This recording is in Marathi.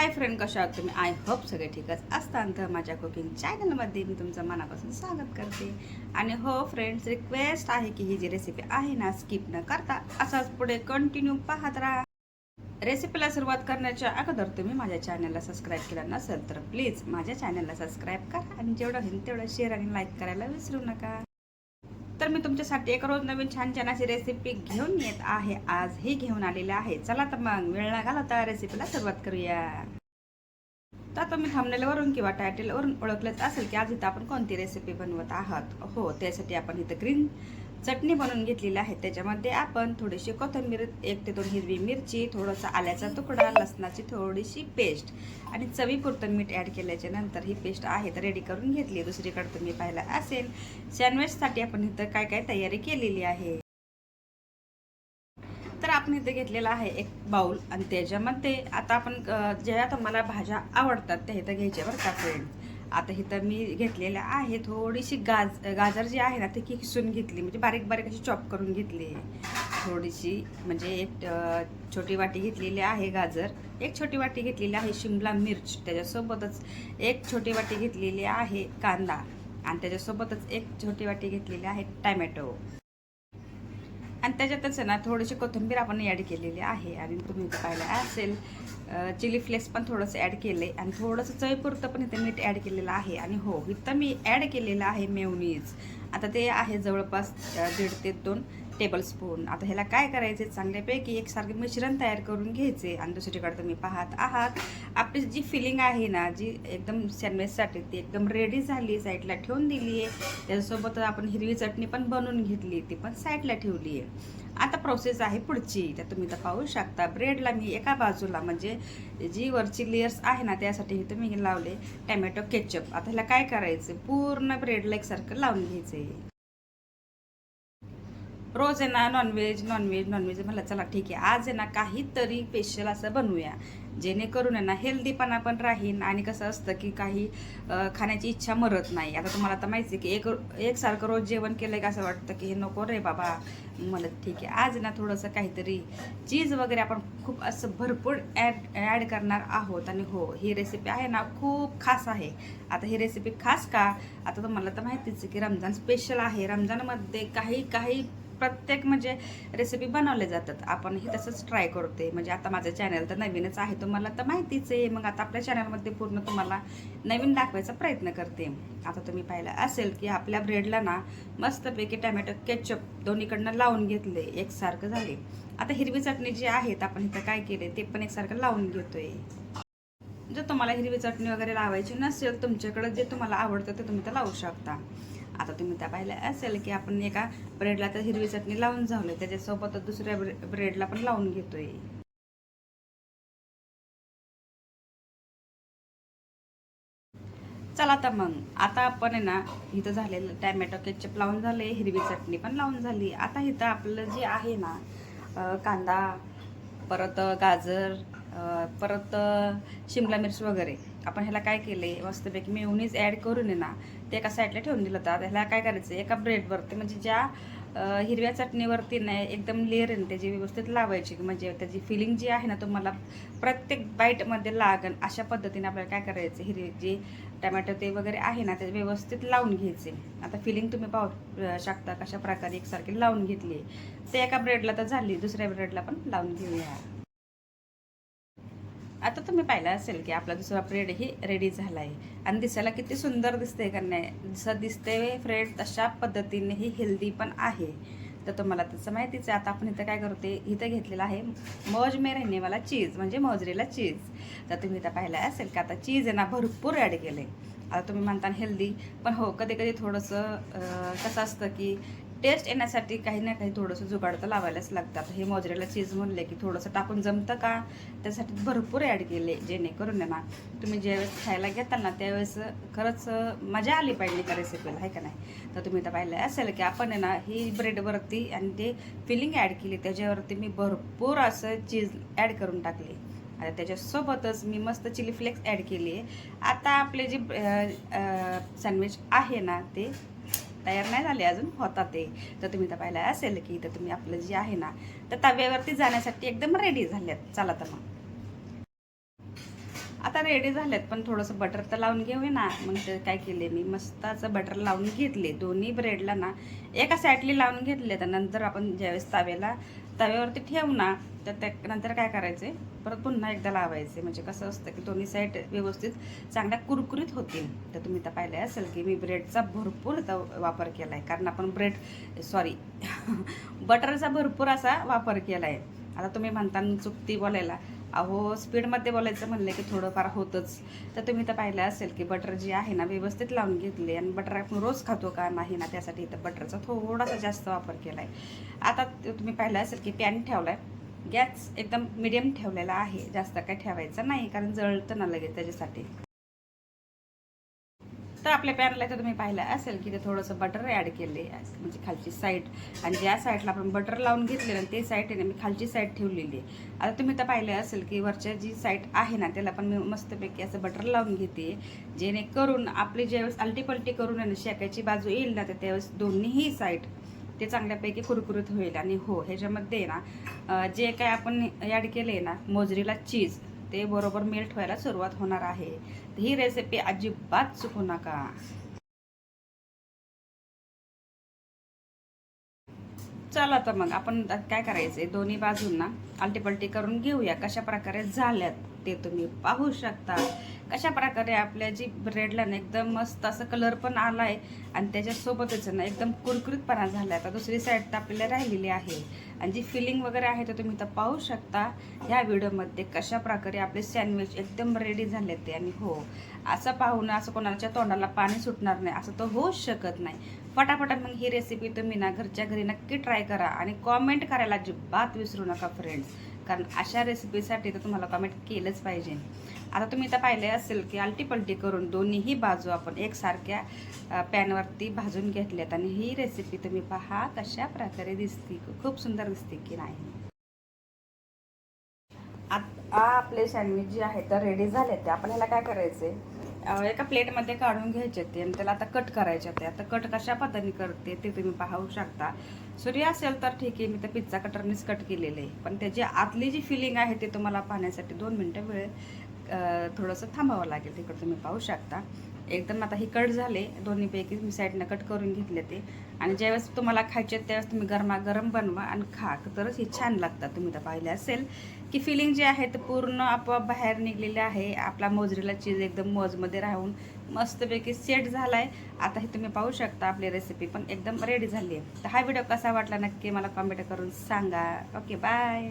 हाय फ्रेंड, कशा आहात तुम्ही? आय होप सगळे ठीकच असतात. तर माझ्या कुकिंग चॅनलमध्ये मी तुमचं मनापासून स्वागत करते. आणि हो फ्रेंड्स, रिक्वेस्ट आहे की ही जी रेसिपी आहे ना, स्किप न करता असाच पुढे कंटिन्यू पाहत राहा. रेसिपीला सुरुवात करण्याच्या अगोदर तुम्ही माझ्या चॅनलला सबस्क्राईब केलं नसेल तर प्लीज माझ्या चॅनलला सबस्क्राईब करा आणि जेवढं होईल तेवढं शेअर आणि लाईक करायला विसरू नका. तर मी तुमच्यासाठी एक रोज नवीन छान छान अशी रेसिपी घेऊन येत आहे. आज ही घेऊन आलेली आहे. चला तर मग वेळ न घालवता रेसिपीला सुरुवात करूया. तर तुम्ही थंबनेलवरून किंवा टायटलवरून ओळखलंच असेल की आज इथं आपण कोणती रेसिपी बनवत आहात. हो, त्यासाठी आपण इथं ग्रीन चटणी बनवून घेतलेली आहे. त्याच्यामध्ये आपण थोडीशी कोथिंबीर, 1 ते 2 हिरवी मिरची, थोडासा आल्याचा तुकडा, लसणाची थोडीशी पेस्ट आणि चवीपुरतं मीठ ॲड केल्याच्या नंतर ही पेस्ट आहे तर रेडी करून घेतली. दुसरीकडे तुम्ही पाहिलं असेल सँडविचसाठी आपण इथं काय काय तयारी केलेली आहे. तर आपण इथे घेतलेला आहे एक बाउल आणि त्याच्यामध्ये आता आपण ज्या तुम्हाला भाज्या आवडतात त्या इथं घ्यायच्या बरं का फ्रेंड. आता इथं मी घेतलेल्या आहे थोडीशी गाजर जी आहे ना ती किसून घेतली, म्हणजे बारीक बारीक अशी चॉप करून घेतली आहे थोडीशी. म्हणजे एक छोटी वाटी घेतलेली आहे गाजर, एक छोटी वाटी घेतलेली आहे शिमला मिर्च, त्याच्यासोबतच एक छोटी वाटी घेतलेली आहे कांदा आणि त्याच्यासोबतच एक छोटी वाटी घेतलेली आहे टॅमॅटो. आणि त्याच्यातच ना थोडीशी कोथिंबीर आपण ॲड केलेली आहे. आणि तुम्ही इथं पाहिलं असेल चिली फ्लेक्स पण थोडंसं ॲड केलं आहे आणि थोडंसं चवीपुरतं पण इथं मीठ ॲड केलेलं आहे. आणि हो, इथं मी ॲड केलेलं आहे मेयोनीज. आता ते आहे जवळपास 1.5 ते 2 टेबलस्पून. आता ह्याला काय करायचे, चांगल्यापैकी एकसारखे मिश्रण तयार करून घ्यायचे. आणि दुसरीकडे तुम्ही पाहत आहात आपली जी फिलिंग आहे ना, जी एकदम सँडविचसाठी ती एकदम रेडी झाली, साईडला ठेवून दिली आहे. त्याच्यासोबत आपण हिरवी चटणी पण बनवून घेतली, ती पण साईडला ठेवली आहे. आता प्रोसेस आहे पुढची. तर तुम्ही तर पाहू शकता ब्रेडला मी एका बाजूला म्हणजे जी वरची लेयर्स आहे ना त्यासाठी तुम्ही लावले टॅमॅटो केचप. आता ह्याला काय करायचं, पूर्ण ब्रेडला एकसारखं लावून घ्यायचं. रोज आहे ना नॉनव्हेज नॉनव्हेज नॉनव्हेज म्हटलं चला ठीक आहे, आज आहे ना काहीतरी स्पेशल असं बनवूया जेणेकरून आहे ना हेल्दीपणा पण राहील. आणि कसं असतं की काही खाण्याची इच्छा मरत नाही. आता तुम्हाला आता माहिती आहे की एकसारखं रोज जेवण केलं की असं वाटतं की हे नको रे बाबा. मला ठीक आहे, आज ना थोडंसं काहीतरी चीज वगैरे आपण खूप असं भरपूर ॲड करणार आहोत. आणि हो, ही रेसिपी आहे ना खूप खास आहे. आता ही रेसिपी खास का, आता तुम्हाला तर माहितीच आहे की रमजान स्पेशल आहे. रमजानमध्ये काही काही प्रत्येक म्हणजे रेसिपी बनवले जातात. आपण हे तसंच ट्राय करते. म्हणजे आता माझं चॅनल तर नवीनच आहे, तुम्हाला तर माहितीच आहे. मग आता आपल्या चॅनलमध्ये पूर्ण तुम्हाला नवीन दाखवायचा प्रयत्न करते. आता तुम्ही पाहिलं असेल की आपल्या ब्रेडला ना मस्तपैकी टॅमॅटो केचप दोन्हीकडनं लावून घेतले, एकसारखं झाले. आता हिरवी चटणी जी आहे आपण इथं काय केले ते पण एकसारखं लावून घेतोय. जर तुम्हाला हिरवी चटणी वगैरे लावायची नसेल, तुमच्याकडे जे तुम्हाला आवडतं ते तुम्ही तर लावू शकता. आता तुम्ही त्या पाहिलं असेल की आपण एका ब्रेडला तर हिरवी चटणी लावून झालोय, त्याच्यासोबत दुसऱ्या ब्रेडला पण लावून घेतोय. चला तर मग आता आपण आहे ना इथं झालेलं टॅमॅटो केचप लावून झाले, हिरवी चटणी पण लावून झाली. आता इथं आपलं जे आहे ना कांदा, परत गाजर, परत शिमला मिर्च वगैरे आपण ह्याला काय केले मस्तपैकी मेयोनीज ॲड करून आहे ना ते एका साईडला ठेवून दिलं होतं. ह्याला काय करायचं, एका ब्रेडवरती म्हणजे ज्या हिरव्या चटणीवरती नाही एकदम लेअर आहे त्याची व्यवस्थित लावायची, म्हणजे त्याची फिलिंग जी आहे ना तुम्हाला प्रत्येक बाईटमध्ये लागन अशा पद्धतीने आपल्याला काय करायचं, हिरवी जी टमॅटो ते वगैरे आहे ना ते व्यवस्थित लावून घ्यायचे. आता फिलिंग तुम्ही पाहू शकता कशा प्रकारे एकसारखी लावून घेतली. ते एका ब्रेडला तर झाली, दुसऱ्या ब्रेडला पण लावून घेऊया. आता तुम्ही पाहिलं असेल की आपला दुसरा ब्रेड ही रेडी झाला आहे आणि दिसायला किती सुंदर दिसते का नाही. जसं दिसते फ्रेड तशा पद्धतीने ही हेल्दी पण आहे. तर तुम्हाला तसं माहितीच आहे. आता आपण इथं काय करते, इथं घेतलेला आहे मौज में रहने वाला चीज म्हणजे मोजरेला चीज. तर तुम्ही इथं पाहिलं असेल का आता चीज आहे ना भरपूर ॲड केले. आता तुम्ही म्हणता हेल्दी, पण हो कधी कधी थोडंसं कसं असतं की टेस्ट येण्यासाठी काही ना काही थोडंसं जुगाड तर लावायलाच लागतात. हे मोजरेला चीज म्हणले की थोडंसं टाकून जमतं का, त्यासाठी भरपूर ॲड केले जेणेकरून ना तुम्ही ज्यावेळेस खायला घेताल ना त्यावेळेस खरंच मजा आली पाहिजे त्या रेसिपीला, आहे का नाही. तर तुम्ही तर पाहिलं असेल की आपण आहे ना ही ब्रेडवरती आणि ते फिलिंग ॲड केली, त्याच्यावरती मी भरपूर असं चीज ॲड करून टाकले. आता त्याच्यासोबतच मी मस्त चिली फ्लेक्स ॲड केली आहे. आता आपले जे सँडविच आहे ना ते तयार नाही झाले अजून, होता ते. तर तुम्ही तर पाहिलं असेल की इथं तुम्ही आपलं जे आहे ना तर तव्यावरती जाण्यासाठी एकदम रेडी झाल्यात. चला तर मग आता रेडी झालेत, पण थोडंसं बटर तर लावून घेऊया ना. मग ते काय केले मी, मस्त असं बटर लावून घेतले दोन्ही ब्रेडला ना. एका साईडली लावून घेतले, तर नंतर आपण ज्यावेळेस तव्यावरती ठेवू ना, तर त्यानंतर काय करायचे, परत पुन्हा एकदा लावायचे. म्हणजे कसं असतं की दोन्ही साईड व्यवस्थित चांगल्या कुरकुरीत होतील. तर तुम्ही तर पाहिलं असेल की मी ब्रेडचा भरपूर वापर केला आहे, कारण आपण बटरचा भरपूर असा वापर केला आहे. आता तुम्ही म्हणता चुकती बोलायला, अहो स्पीडमध्ये बोलायचं म्हणलं की थोडंफार होतंच. तर तुम्ही तर पाहिलं असेल की बटर जी आहे ना व्यवस्थित लावून घेतली, आणि बटर आपण रोज खातो का नाही ना, त्यासाठी इथं बटरचा थोडासा जास्त वापर केला आहे. आता तुम्ही पाहिलं असेल की पॅन ठेवला आहे, गॅस एकदम मिडियम ठेवलेला आहे, जास्त काय ठेवायचं नाही कारण जळतं ना लगेच त्याच्यासाठी. तर आपल्या पॅनला तर तुम्ही पाहिलं असेल की ते थोडंसं बटर ॲड केले, म्हणजे खालची साईड, आणि ज्या साईडला आपण बटर लावून घेतलेलं ते साईड आहे ना मी खालची साईड ठेवलेली आहे. आता तुम्ही तर पाहिलं असेल की वरच्या जी साईड आहे ना त्याला पण मी मस्तपैकी असं बटर लावून घेते, जेणेकरून आपली ज्यावेळेस आलटीपलटी करून आहे ना शेकायची बाजू येईल ना, तर त्यावेळेस दोन्हीही साईड ते चांगल्यापैकी कुरकुरीत होईल. आणि हो, ह्याच्यामध्ये ना जे काय आपण ॲड केले आहे ना मोजरीला चीज, ते बरोबर मेल्ट व्हायला सुरुवात होणार आहे. ही रेसिपी अजिबात चुकू नका. चला तर मग आपण काय करायचंय, दोन्ही बाजूंना आलटीपलटी करून घेऊया. कशा प्रकारे झाल्यात ते तुम्ही पाहू शकता. कशा प्रकारे आपल्या जी ब्रेडला ना एकदम मस्त असं कलर पण आलाय, आणि त्याच्यासोबतच ना एकदम कुरकुरीतपणा झाला. आता दुसरी साईड तर आपल्याला राहिलेली आहे, आणि जी फिलिंग वगैरे आहे तर तुम्ही तर पाहू शकता ह्या व्हिडिओमध्ये कशा प्रकारे आपले सँडविच एकदम रेडी झाले ते. आणि हो, असं पाहून असं कोणाच्या तोंडाला पाणी सुटणार नाही असं तर होऊच शकत नाही. फटाफट मग ही रेसिपी तुम्ही ना घरच्या घरी नक्की ट्राय करा, आणि कॉमेंट करायला अजिबात विसरू नका फ्रेंड्स, कारण अशा रेसिपीसाठी तर तुम्हाला कमेंट केलंच पाहिजे. आता तुम्ही तर पाहिले असेल की आलटीपलटी करून दोन्हीही बाजू आपण एकसारख्या पॅनवरती भाजून घेतल्यात, आणि ही रेसिपी तुम्ही पहा कशा प्रकारे दिसते, खूप सुंदर दिसते की नाही. आता आपले सँडविच जे आहे तर रेडी झाले. ते आपण ह्याला काय करायचे, एका प्लेटमध्ये काढून घ्यायचे ते, आणि त्याला आता कट करायचे. ते आता कट कशा पद्धतीने करते ते तुम्ही पाहू शकता. सूर्य असेल तर ठीक आहे, मी तर पिझ्झा कटरनेच कट केलेले आहे, पण त्याची आतली जी फिलिंग आहे ते तुम्हाला पाहण्यासाठी 2 मिनटं वेळ थोडंसं थांबावं लागेल. तिकडं तुम्ही पाहू शकता एकदम आता हे कट झाले दोन्हीपैकी. मी साईडनं कट करून घेतले ते, आणि ज्यावेळेस तुम्हाला खायचे त्यावेळेस तुम्ही गरमागरम बनवा आणि खा, तरच हे छान लागतात. तुम्ही तर पाहिले असेल की फिलिंग जे आहे ते पूर्ण आपोआप बाहेर निघलेले आहे. आपला मोजरीला चीज एकदम मोजमध्ये राहून मस्तपैकी सेट झाला आहे. आता हे तुम्ही पाहू शकता आपली रेसिपी पण एकदम रेडी झाली आहे. तर हा व्हिडिओ कसा वाटला नक्की मला कमेंट करून सांगा. Okay, bye.